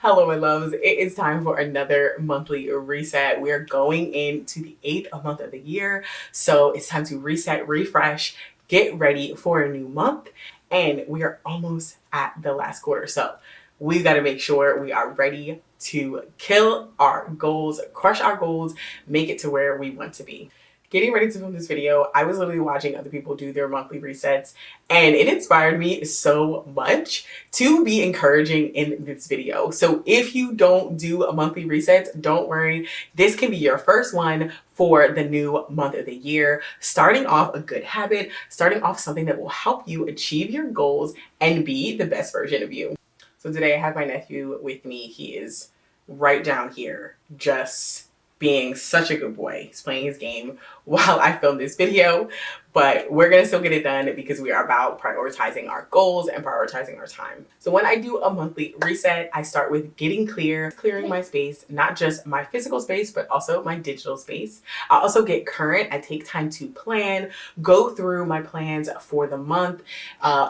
Hello, my loves. It is time for another monthly reset. We are going into the 8th month of the year. So it's time to reset, refresh, get ready for a new month. And we are almost at the last quarter. So we've got to make sure we are ready to kill our goals, crush our goals, make it to where we want to be. Getting ready to film this video, I was literally watching other people do their monthly resets, and it inspired me so much to be encouraging in this video. So if you don't do a monthly reset, don't worry. This can be your first one for the new month of the year, starting off a good habit, starting off something that will help you achieve your goals and be the best version of you. So today I have my nephew with me. He is right down here, just being such a good boy. He's playing his game while I film this video, but we're gonna still get it done because we are about prioritizing our goals and prioritizing our time. So when I do a monthly reset, I start with getting clear, clearing my space, not just my physical space, but also my digital space. I also get current. I take time to plan, go through my plans for the month,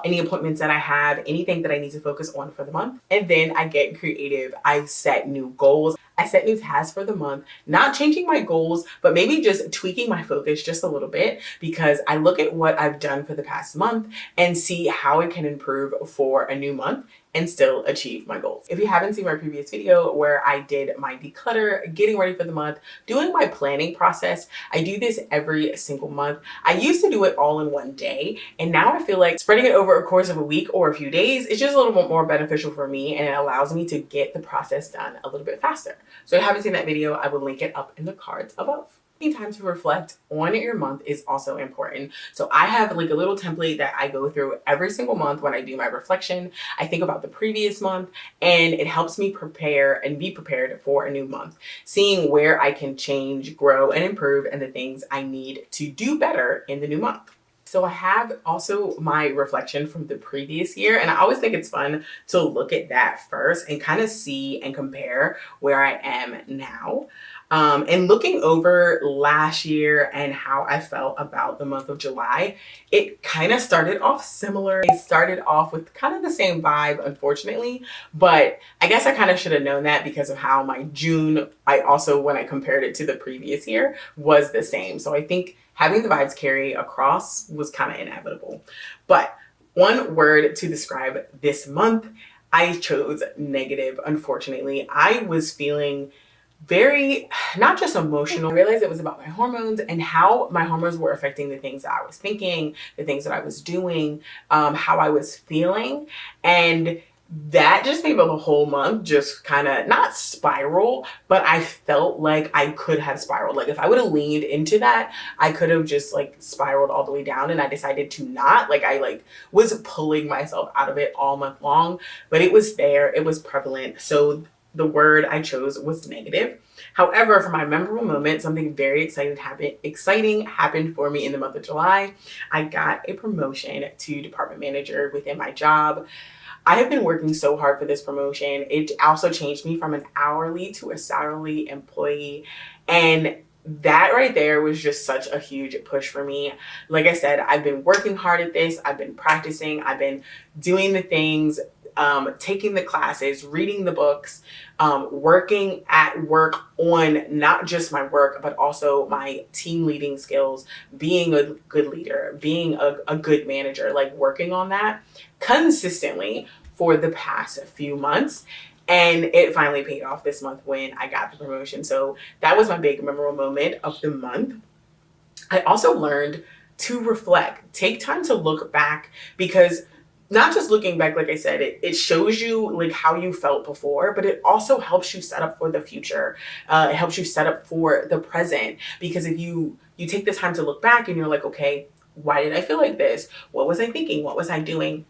any appointments that I have, anything that I need to focus on for the month. And then I get creative. I set new goals. I set new tasks for the month, not changing my goals, but maybe just tweaking my focus just a little bit, because I look at what I've done for the past month and see how it can improve for a new month and still achieve my goals. If you haven't seen my previous video where I did my declutter, getting ready for the month, doing my planning process, I do this every single month. I used to do it all in one day, and now I feel like spreading it over a course of a week or a few days is just a little bit more beneficial for me, and it allows me to get the process done a little bit faster. So if you haven't seen that video, I will link it up in the cards above. Time to reflect on your month is also important. So I have like a little template that I go through every single month when I do my reflection. I think about the previous month, and it helps me prepare and be prepared for a new month, seeing where I can change, grow, and improve, and the things I need to do better in the new month. So I have also my reflection from the previous year, and I always think it's fun to look at that first and kind of see and compare where I am now. And looking over last year and how I felt about the month of July, it kind of started off similar. It started off with kind of the same vibe, unfortunately, but I guess I kind of should have known that because of how my June, when I compared it to the previous year, was the same. So I think having the vibes carry across was kind of inevitable. But one word to describe this month, I chose negative, unfortunately. I was feeling very, not just emotional. I realized it was about my hormones and how my hormones were affecting the things that I was thinking, the things that I was doing, how I was feeling. And that just made the whole month just kind of not spiral, but I felt like I could have spiraled. Like if I would have leaned into that, I could have just like spiraled all the way down, and I decided to not. Like I was pulling myself out of it all month long, but it was there, it was prevalent. So the word I chose was negative. However, for my memorable moment, something very exciting happened for me in the month of July. I got a promotion to department manager within my job. I have been working so hard for this promotion. It also changed me from an hourly to a salary employee. And that right there was just such a huge push for me. Like I said, I've been working hard at this. I've been practicing. I've been doing the things, taking the classes, reading the books, working at work on not just my work, but also my team leading skills, being a good leader, being a good manager, like working on that consistently for the past few months. And it finally paid off this month when I got the promotion. So that was my big memorable moment of the month. I also learned to reflect, take time to look back, because not just looking back, like I said, it shows you like how you felt before, but it also helps you set up for the future. It helps you set up for the present, because if you take the time to look back and you're like, okay, why did I feel like this? What was I thinking? What was I doing?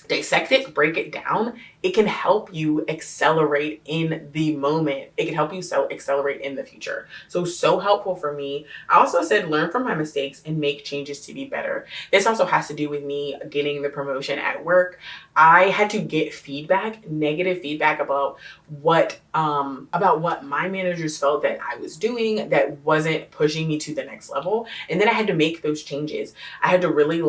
Dissect it, break it down. It can help you accelerate in the moment. It can help you accelerate in the future. So helpful for me. I also said learn from my mistakes and make changes to be better. This also has to do with me getting the promotion at work. I had to get feedback, negative feedback about what my managers felt that I was doing that wasn't pushing me to the next level. And then I had to make those changes. I had to really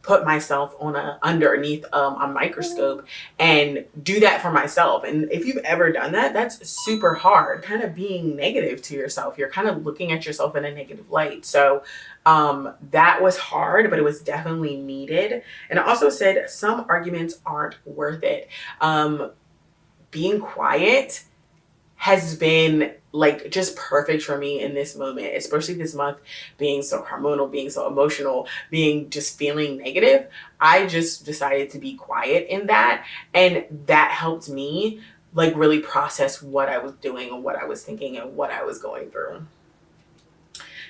put myself on underneath a microscope and do that for myself. And if you've ever done that, that's super hard. Kind of being negative to yourself. You're kind of looking at yourself in a negative light. So that was hard, but it was definitely needed. And I also said some arguments aren't worth it. Being quiet has been like just perfect for me in this moment, especially this month, being so hormonal, being so emotional, being just feeling negative. I just decided to be quiet in that. And that helped me like really process what I was doing and what I was thinking and what I was going through.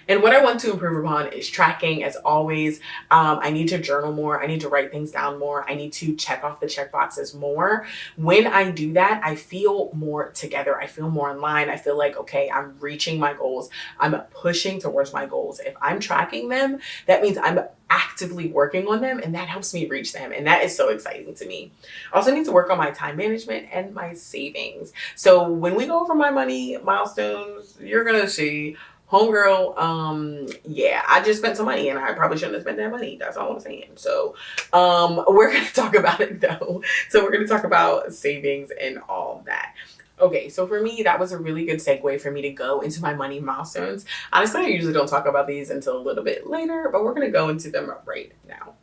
And what I want to improve upon is tracking, as always. I need to journal more. I need to write things down more. I need to check off the check boxes more. When I do that, I feel more together. I feel more in line. I feel like, okay, I'm reaching my goals. I'm pushing towards my goals. If I'm tracking them, that means I'm actively working on them, and that helps me reach them. And that is so exciting to me. I also need to work on my time management and my savings. So when we go over my money milestones, you're going to see homegirl, yeah, I just spent some money and I probably shouldn't have spent that money. That's all I'm saying. So we're going to talk about it though. So we're going to talk about savings and all that. Okay, so for me, that was a really good segue for me to go into my money milestones. Honestly, I usually don't talk about these until a little bit later, but we're going to go into them right now.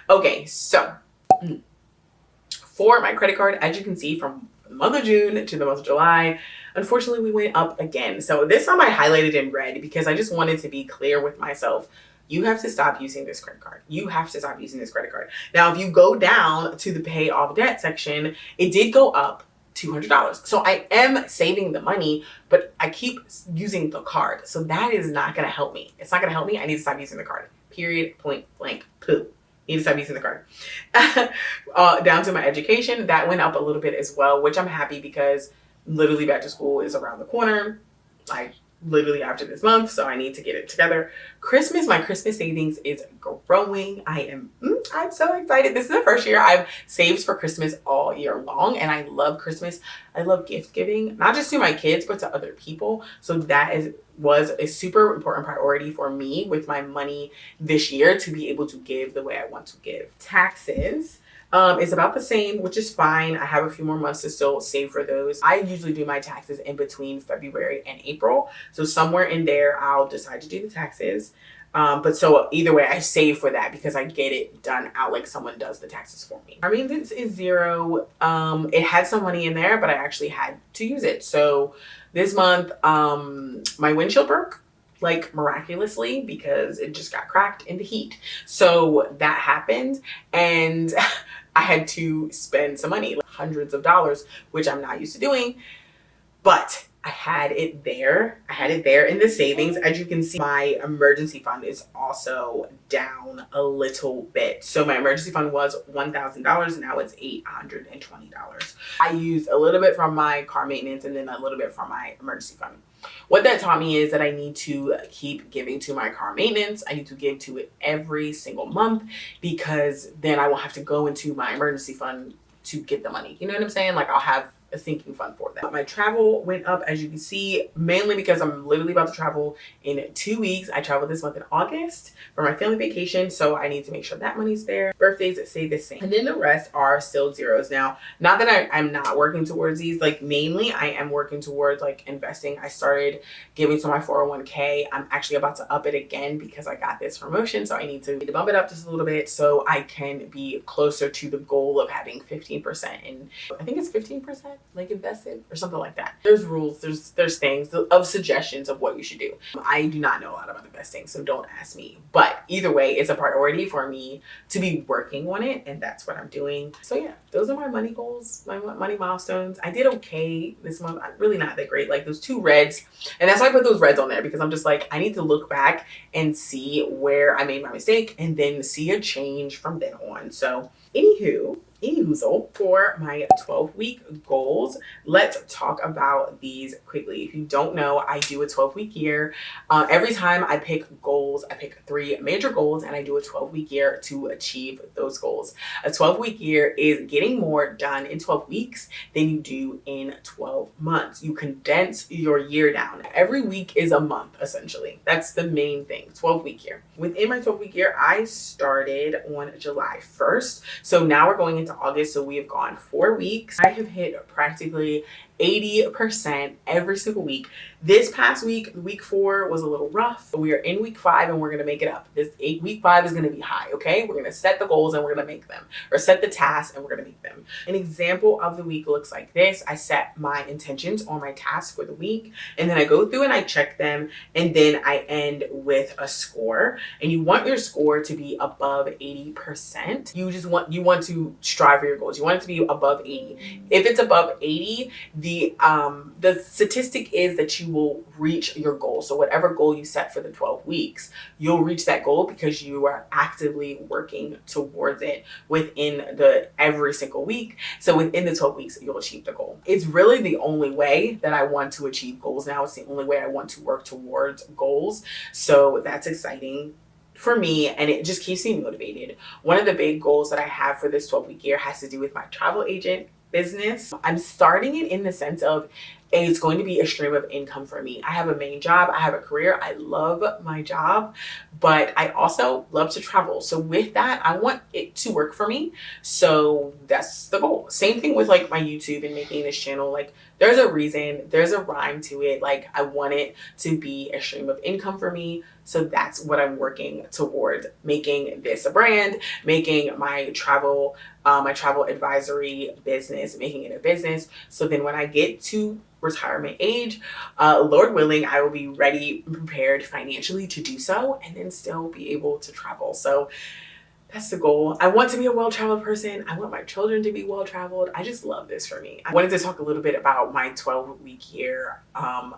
Okay, so for my credit card, as you can see, from the month of June to the month of July, unfortunately, we went up again. So this time I highlighted in red because I just wanted to be clear with myself. You have to stop using this credit card. You have to stop using this credit card. Now, if you go down to the pay off debt section, it did go up $200. So I am saving the money, but I keep using the card. So that is not going to help me. It's not going to help me. I need to stop using the card. Period, point blank, poo. Need to stop using the card. Down to my education, that went up a little bit as well, which I'm happy because literally back to school is around the corner, like literally after this month. So I need to get it together. Christmas, my Christmas savings is growing. I'm so excited. This is the first year I've saved for Christmas all year long. And I love Christmas. I love gift giving, not just to my kids, but to other people. So that was a super important priority for me with my money this year, to be able to give the way I want to give. Taxes is about the same, which is fine. I have a few more months to still save for those. I usually do my taxes in between February and April. So somewhere in there, I'll decide to do the taxes. But so either way, I save for that because I get it done out like someone does the taxes for me. Our maintenance is zero. It had some money in there, but I actually had to use it. So this month, my windshield broke, like miraculously, because it just got cracked in the heat. So that happened, and I had to spend some money, like hundreds of dollars, which I'm not used to doing, but I had it there. I had it there in the savings. As you can see, my emergency fund is also down a little bit. So my emergency fund was $1,000. Now it's $820. I used a little bit from my car maintenance and then a little bit from my emergency fund. What that taught me is that I need to keep giving to my car maintenance. I need to give to it every single month, because then I will have to go into my emergency fund to get the money. You know what I'm saying? Like, I'll have a sinking fund for that. My travel went up, as you can see, mainly because I'm literally about to travel in 2 weeks. I traveled this month in August for my family vacation, so I need to make sure that money's there. Birthdays stay the same, and then the rest are still zeros. Now, not that I'm not working towards these, like mainly I am working towards like investing. I started giving to my 401k. I'm actually about to up it again because I got this promotion, so I need to bump it up just a little bit so I can be closer to the goal of having 15%, and I think it's 15% like invested or something like that. There's rules, there's things of suggestions of what you should do. I do not know a lot about investing, so don't ask me, but either way, it's a priority for me to be working on it, and that's what I'm doing. So yeah, those are my money goals, my money milestones. I did okay this month. I'm really not that great, like those 2 reds, and that's why I put those reds on there, because I'm just like, I need to look back and see where I made my mistake and then see a change from then on. So anywho, So for my 12-week goals, let's talk about these quickly. If you don't know, I do a 12-week year. Every time I pick goals, I pick 3 major goals and I do a 12-week year to achieve those goals. A 12-week year is getting more done in 12 weeks than you do in 12 months. You condense your year down. Every week is a month, essentially. That's the main thing, 12-week year. Within my 12-week year, I started on July 1st. So now we're going into August. So we have gone 4 weeks. I have hit practically 80% every single week. This past week, week 4 was a little rough. We are in week 5 and we're going to make it up. Week 5 is going to be high. Okay. We're going to set the goals and we're going to make them, or set the tasks and we're going to make them. An example of the week looks like this. I set my intentions on my tasks for the week, and then I go through and I check them, and then I end with a score. And you want your score to be above 80%. You want to strive for your goals. You want it to be above 80. If it's above 80, the statistic is that you will reach your goal. So whatever goal you set for the 12 weeks, you'll reach that goal because you are actively working towards it within every single week. So within the 12 weeks, you'll achieve the goal. It's really the only way that I want to achieve goals now. It's the only way I want to work towards goals. So that's exciting for me, and it just keeps me motivated. One of the big goals that I have for this 12-week year has to do with my travel agent business. I'm starting it in the sense of it's going to be a stream of income for me. I have a main job. I have a career. I love my job, but I also love to travel. So with that, I want it to work for me. So that's the goal. Same thing with like my YouTube and making this channel. Like there's a reason, there's a rhyme to it. Like I want it to be a stream of income for me. So that's what I'm working towards, making this a brand, making my travel advisory business, making it a business. So then when I get to retirement age, Lord willing, I will be ready and prepared financially to do so, and then still be able to travel. So that's the goal. I want to be a well-traveled person. I want my children to be well-traveled. I just love this for me. I wanted to talk a little bit about my 12-week year,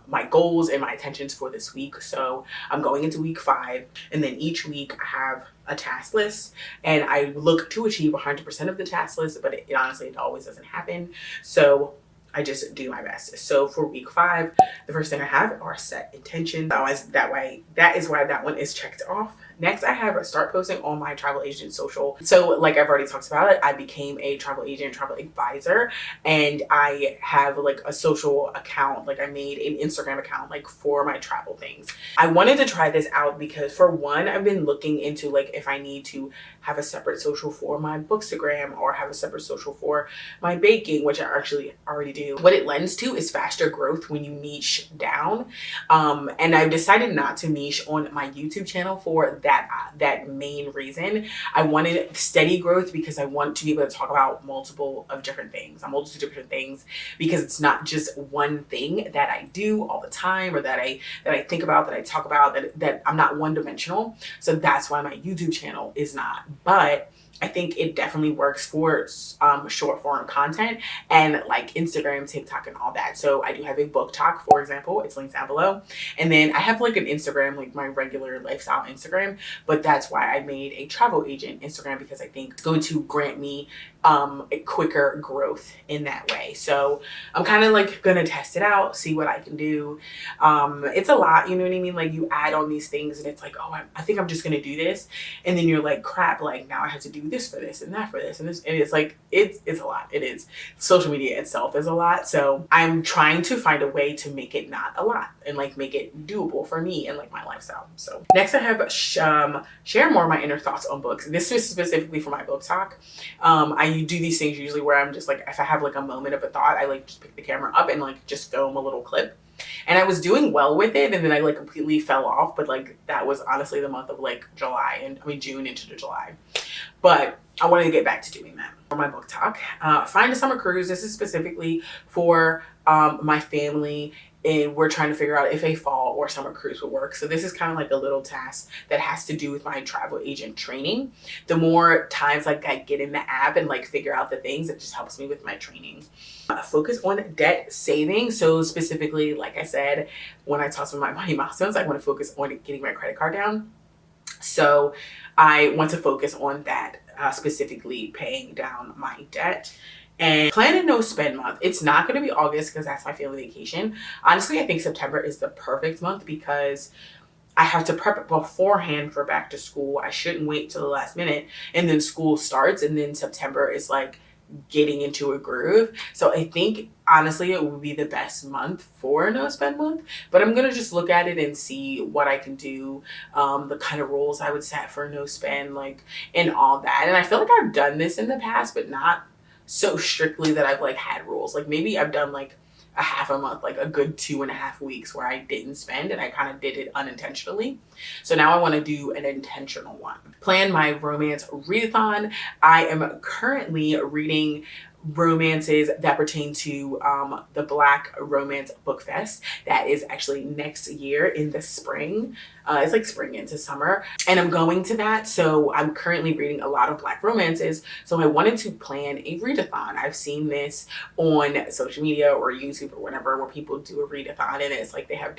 my goals and my intentions for this week. So I'm going into week 5, and then each week I have a task list, and I look to achieve 100% of the task list, but honestly, it always doesn't happen. So I just do my best. So for week 5, the first thing I have are set intentions. That is why that one is checked off. Next, I have start posting on my travel agent social. So like I've already talked about it, I became a travel agent, travel advisor, and I have like a social account. Like I made an Instagram account like for my travel things. I wanted to try this out because for one, I've been looking into like if I need to have a separate social for my Bookstagram or have a separate social for my baking, which I actually already do. What it lends to is faster growth when you niche down. And I've decided not to niche on my YouTube channel for that main reason. I wanted steady growth because I want to be able to talk about multiple different things because it's not just one thing that I do all the time or that I think about, that I talk about, that I'm not one dimensional. So that's why my YouTube channel is not. But I think it definitely works for short form content and like Instagram, TikTok, and all that. So I do have a book talk, for example. It's linked down below. And then I have like an Instagram, like my regular lifestyle Instagram. But that's why I made a travel agent Instagram, because I think it's going to grant me a quicker growth in that way. So I'm kind of like gonna test it out, see what I can do. It's a lot, you know what I mean? Like you add on these things and it's like, oh, I think I'm just gonna do this. And then you're like, crap, like now I have to do this for this and that for this and this. And it's like, it's a lot. It is. Social media itself is a lot. So I'm trying to find a way to make it not a lot and like make it doable for me and like my lifestyle. So next I have share more of my inner thoughts on books. This is specifically for my book talk. I do these things usually where I'm just like, if I have like a moment of a thought, I like just pick the camera up and like just film a little clip. And I was doing well with it, and then I like completely fell off. But like that was honestly the month of like June into July. But I wanted to get back to doing that for my book talk. Find a summer cruise. This is specifically for my family, and we're trying to figure out if a fall or summer cruise would work. So this is kind of like a little task that has to do with my travel agent training. The more times like I get in the app and like figure out the things, it just helps me with my training. Focus on debt saving. So specifically, like I said, when I talk about my money milestones, I want to focus on getting my credit card down. So I want to focus on that specifically paying down my debt. And plan a no spend month. It's not going to be August because that's my family vacation. Honestly, I think September is the perfect month because I have to prep beforehand for back to school. I shouldn't wait till the last minute, and then school starts, and then September is like getting into a groove. So I think honestly it would be the best month for a no spend month, but I'm gonna just look at it and see what I can do, the kind of rules I would set for no spend, like, and all that. And I feel like I've done this in the past, but not so strictly that I've like had rules. Like maybe I've done like a half a month, like a good 2.5 weeks where I didn't spend and I kind of did it unintentionally. So now I want to do an intentional one. Plan my romance readathon. I am currently reading romances that pertain to the Black Romance Book Fest that is actually next year in the spring. It's like spring into summer, and I'm going to that. So I'm currently reading a lot of Black romances. So I wanted to plan a readathon. I've seen this on social media or YouTube or whatever, where people do a readathon, and it's like they have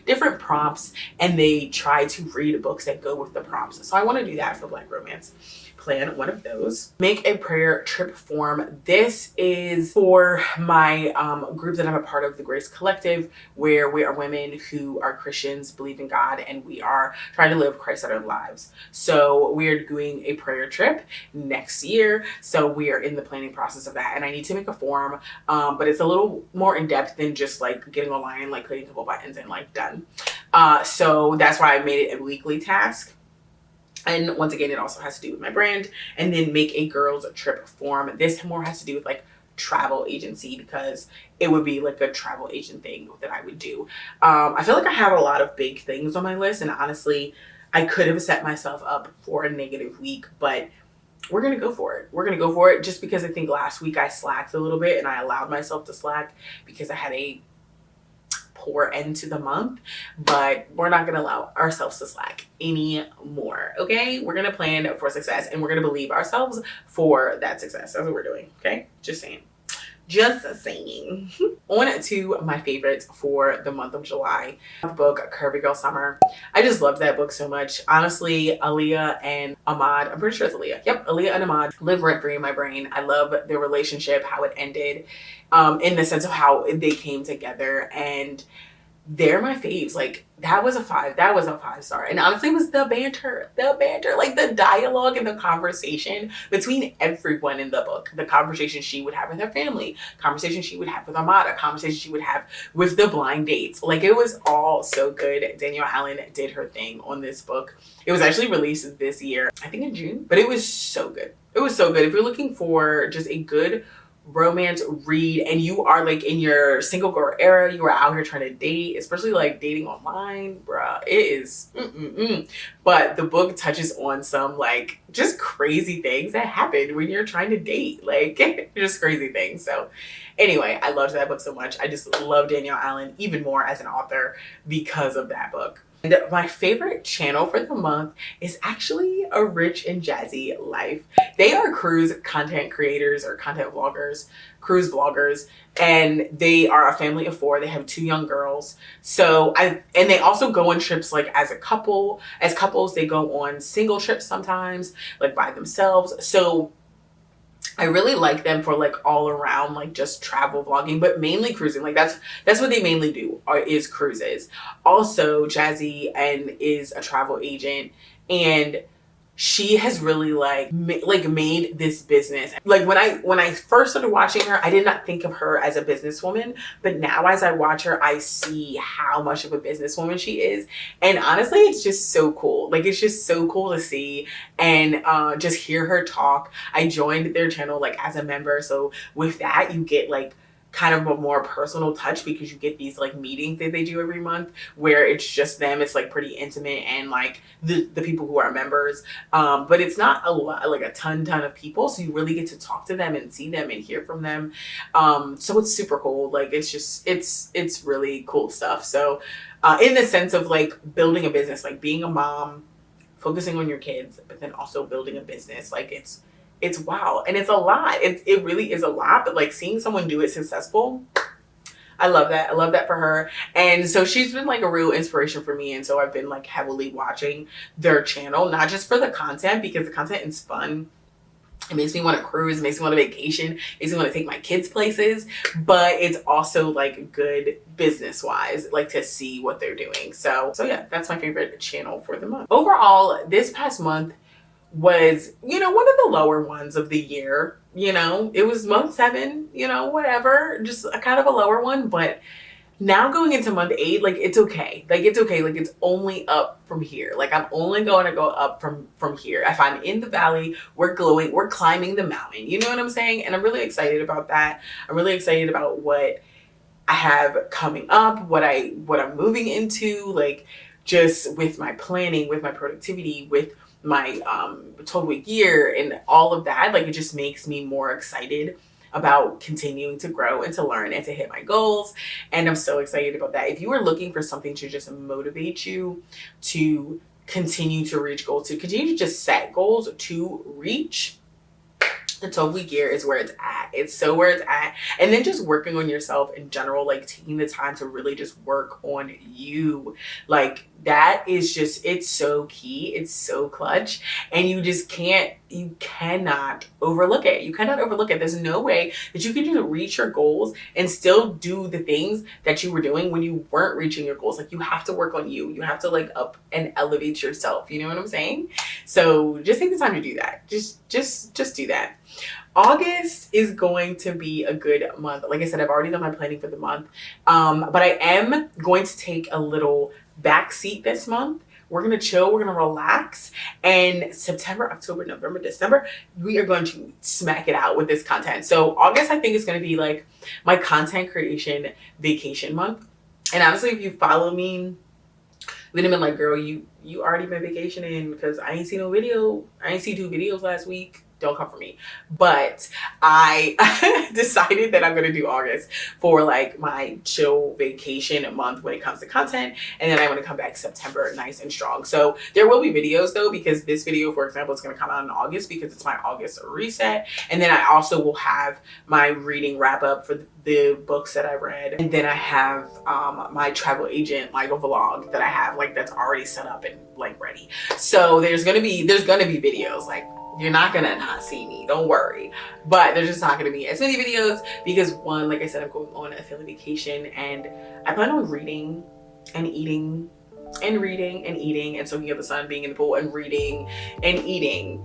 different prompts and they try to read books that go with the prompts. So I want to do that for Black romance. Plan one of those. Make a prayer trip form. This is for my group that I'm a part of, the Grace Collective, where we are women who are Christians, believe in God, and we are trying to live Christ-centered lives. So we are doing a prayer trip next year. So we are in the planning process of that, and I need to make a form, but it's a little more in depth than just like getting online, like clicking a couple buttons and like done. So that's why I made it a weekly task. And once again, it also has to do with my brand. And then make a girls trip form. This more has to do with like travel agency, because it would be like a travel agent thing that I would do. I feel like I have a lot of big things on my list, and honestly, I could have set myself up for a negative week, but we're going to go for it. We're going to go for it just because I think last week I slacked a little bit, and I allowed myself to slack because I had a poor end to the month, but we're not going to allow ourselves to slack anymore. Okay, we're going to plan for success, and we're going to believe ourselves for that success. That's what we're doing. Okay, just saying. On to my favorites for the month of July. The book Curvy Girl Summer. I just love that book so much. Honestly, Aaliyah and Ahmad, I'm pretty sure it's Aaliyah. Yep, Aaliyah and Ahmad live rent free in my brain. I love their relationship, how it ended, in the sense of how they came together, and they're my faves. Like that was a 5-star. And honestly, it was the banter, like the dialogue and the conversation between everyone in the book. The conversation she would have with her family, conversation she would have with Ahmad, a conversation she would have with the blind dates. Like it was all so good. Danielle Allen did her thing on this book. It was actually released this year, I think in June, but it was so good. It was so good. If you're looking for just a good romance read, and you are like in your single girl era, you are out here trying to date, especially like dating online, bruh, it is but the book touches on some like just crazy things that happen when you're trying to date, like just crazy things. So anyway, I loved that book so much. I just love Danielle Allen even more as an author because of that book. And my favorite channel for the month is actually A Rich and Jazzy Life. They are cruise content creators or content vloggers, cruise vloggers, and they are a family of 4. They have 2 young girls. So and they also go on trips like as a couple. As couples, they go on single trips sometimes, like by themselves. So I really like them for like all around, like just travel vlogging, but mainly cruising. Like that's what they mainly do, is cruises. Also, Jazzy is a travel agent, and she has really like made this business. Like when I first started watching her, I did not think of her as a businesswoman, but now as I watch her, I see how much of a businesswoman she is. And honestly, it's just so cool. Like it's just so cool to see and just hear her talk. I joined their channel like as a member, so with that you get like kind of a more personal touch, because you get these like meetings that they do every month where it's just them. It's like pretty intimate, and like the people who are members, but it's not a lot, like a ton of people, so you really get to talk to them and see them and hear from them. So it's super cool. Like it's just it's really cool stuff. So in the sense of like building a business, like being a mom, focusing on your kids, but then also building a business, like it's wow, and it's a lot. It really is a lot, but like seeing someone do it successful, I love that. I love that for her. And so she's been like a real inspiration for me, and so I've been like heavily watching their channel, not just for the content, because the content is fun, It makes me want to cruise, it makes me want to vacation, it makes me want to take my kids places, but it's also like good business wise, like to see what they're doing. So yeah, that's my favorite channel for the month. Overall, this past month was, you know, one of the lower ones of the year. You know, it was month 7, you know, whatever, just a kind of a lower one, but now going into month 8, like it's okay. Like it's okay. Like it's only up from here. Like I'm only going to go up from here. If I'm in the valley, we're glowing, we're climbing the mountain. You know what I'm saying? And I'm really excited about that. I'm really excited about what I have coming up, what I'm moving into, like just with my planning, with my productivity, with my total week year and all of that. Like it just makes me more excited about continuing to grow and to learn and to hit my goals. And I'm so excited about that. If you are looking for something to just motivate you to continue to reach goals, to continue to just set goals to reach, the 12-week year is where it's at. It's so where it's at. And then just working on yourself in general, like taking the time to really just work on you. Like that is just, it's so key. It's so clutch. And you just you cannot overlook it. You cannot overlook it. There's no way that you can just reach your goals and still do the things that you were doing when you weren't reaching your goals. Like you have to work on you. You have to like up and elevate yourself. You know what I'm saying? So just take the time to do that. Just do that. August is going to be a good month. Like I said, I've already done my planning for the month. But I am going to take a little backseat this month. We're going to chill. We're going to relax. And September, October, November, December, we are going to smack it out with this content. So August, I think, is going to be like my content creation vacation month. And honestly, if you follow me, then I've been like, girl, you already been vacationing because I ain't seen no video. I ain't see 2 videos last week. Don't come for me. But I decided that I'm going to do August for like my chill vacation month when it comes to content. And then I want to come back September nice and strong. So there will be videos though, because this video, for example, is going to come out in August because it's my August reset. And then I also will have my reading wrap up for the books that I read. And then I have my travel agent like a vlog that I have like that's already set up and like ready. So there's gonna be videos. Like you're not gonna not see me, don't worry. But there's just not gonna be as many videos because one, like I said, I'm going on a family vacation and I plan on reading and eating and reading and eating and soaking up the sun, being in the pool and reading and eating.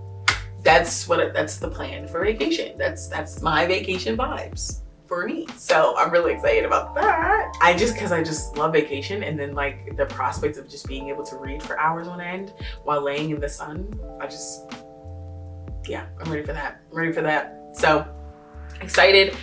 That's the plan for vacation. That's my vacation vibes for me. So I'm really excited about that. Cause I just love vacation, and then like the prospects of just being able to read for hours on end while laying in the sun, yeah, I'm ready for that. I'm ready for that. So excited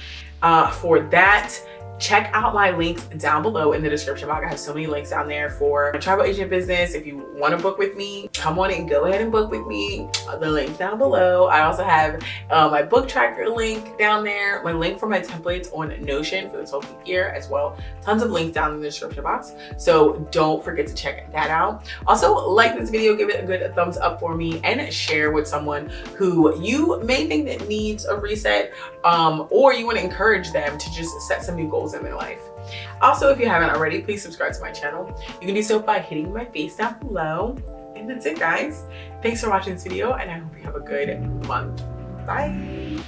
for that. Check out my links down below in the description box. I have so many links down there for my travel agent business. If you want to book with me, come on and go ahead and book with me. The link's down below. I also have my book tracker link down there, my link for my templates on Notion for the 12-week year as well. Tons of links down in the description box. So don't forget to check that out. Also, like this video, give it a good thumbs up for me, and share with someone who you may think that needs a reset, or you want to encourage them to just set some new goals in their life. Also, if you haven't already, please subscribe to my channel. You can do so by hitting my face down below. And that's it, guys. Thanks for watching this video, and I hope you have a good month. Bye.